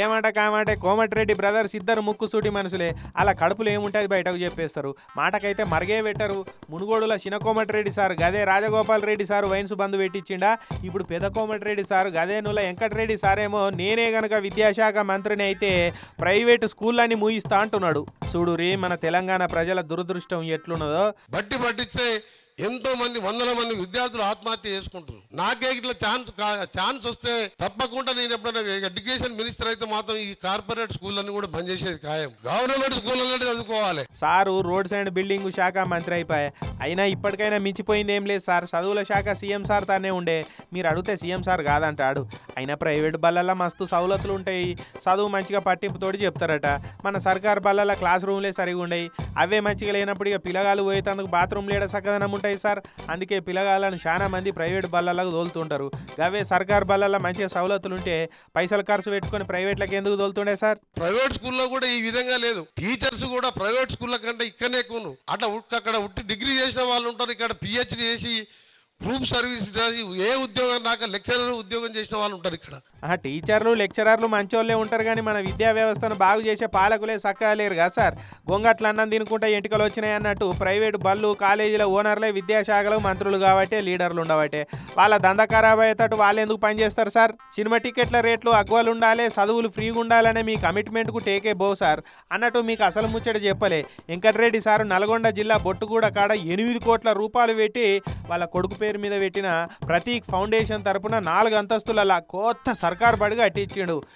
ఏమాట కామాటే Komatireddy brothers ఇద్దరు ముక్కుసూటి మనుషులే. అలా కడుపులో ఏముంటుంది బయటకు చెప్పేస్తారు. మాటకైతే మరిగే పెట్టరు. మునుగోడుల చిన్న కోమటిరెడ్డి సార్ గదే రాజగోపాల్ రెడ్డి సారు వైన్స్ బంధు పెట్టించిండా. ఇప్పుడు పెద్ద కోమటిరెడ్డి సారు గదే నుల వెంకటరెడ్డి సారేమో నేనే గనక విద్యాశాఖ మంత్రిని అయితే ప్రైవేటు స్కూళ్ళని మూయిస్తా అంటున్నాడు. చూడురి మన తెలంగాణ ప్రజల దురదృష్టం ఎట్లున్నదో. బట్టి పట్టిస్తే ఎంతో మంది వందల మంది విద్యార్థులు ఆత్మహత్య చేసుకుంటున్నారు. నాకే ఇట్లా ఛాన్స్ వస్తే తప్పకుండా నేను ఎప్పుడైనా ఎడ్యుకేషన్ మినిస్టర్ అయితే మాత్రం ఈ కార్పొరేట్ స్కూళ్ళని కూడా బంద్ చేసేది ఖాయం. గవర్నమెంట్ స్కూళ్ళని చదువుకోవాలి. సారు రోడ్స్ అండ్ బిల్డింగ్ శాఖ మంత్రి అయిపోయా. అయినా ఇప్పటికైనా మించిపోయింది ఏం లేదు సార్. చదువుల శాఖ సీఎం సార్ తానే ఉండే. మీరు అడిగితే సీఎం సార్ కాదంటాడు. అయినా ప్రైవేట్ బళ్ళల్లో మస్తు సౌలతులు ఉంటాయి. చదువు మంచిగా పట్టింపుతోటి చెప్తారట. మన సర్కార్ బళ్ళల్లో క్లాస్ రూమ్లే సరిగా ఉండయి. అవే మంచిగా లేనప్పుడు ఇక పిల్లగాలు పోయేందుకు బాత్రూమ్ లేడ సక్కదనం ఉంటాయి సార్. అందుకే పిల్లగాళ్ళని చాలా మంది ప్రైవేట్ బళ్ళలకు తోలుతుంటారు. అవే సర్కార్ బళ్ళల్లో మంచిగా సౌలతులు ఉంటే పైసలు ఖర్చు పెట్టుకొని ప్రైవేట్లకు ఎందుకు తోలుతుండే సార్? ప్రైవేట్ స్కూల్లో కూడా ఈ విధంగా లేదు. టీచర్స్ కూడా ప్రైవేట్ స్కూళ్ళ కంటే ఇక్కడనే ఎక్కువ. అక్కడ డిగ్రీ చేసిన వాళ్ళు ఉంటారు, ఇక్కడ పిహెచ్డి చేసి గ్రూప్ సర్వీస్ ఏ ఉద్యోగం రాక లెక్చరర్ ఉద్యోగం చేసిన వాళ్ళు ఉంటారు ఇక్కడ. టీచర్లు లెక్చరర్లు మంచోళ్ళే ఉంటారు కానీ మన విద్యా వ్యవస్థను బాగు చేసే పాలకులే చక్కగా లేరు కదా సార్. గొంగట్లు అన్నం తినుకుంటే ఎంటికలు వచ్చినాయి అన్నట్టు ప్రైవేటు బళ్ళు కాలేజీల ఓనర్లే విద్యాశాఖలో మంత్రులు కాబట్టి లీడర్లు ఉండబట్టే వాళ్ళ దందా ఖరాబ్ అయ్యేటట్టు వాళ్ళు ఎందుకు పనిచేస్తారు సార్? సినిమా టికెట్ల రేట్లు అగ్వాలు ఉండాలి, చదువులు ఫ్రీగా ఉండాలనే మీ కమిట్మెంట్కు టేకే బో సార్. అన్నట్టు మీకు అసలు ముచ్చట చెప్పలే. వెంకటరెడ్డి సారు నల్గొండ జిల్లా బొట్టుగూడ కాడ 8 కోట్ల రూపాయలు పెట్టి వాళ్ళ కొడుకు పేరు మీద పెట్టిన ప్రతీక్ ఫౌండేషన్ తరపున 4 అంతస్తుల కొత్త సర్కార్ బడిగా కట్టించిండు.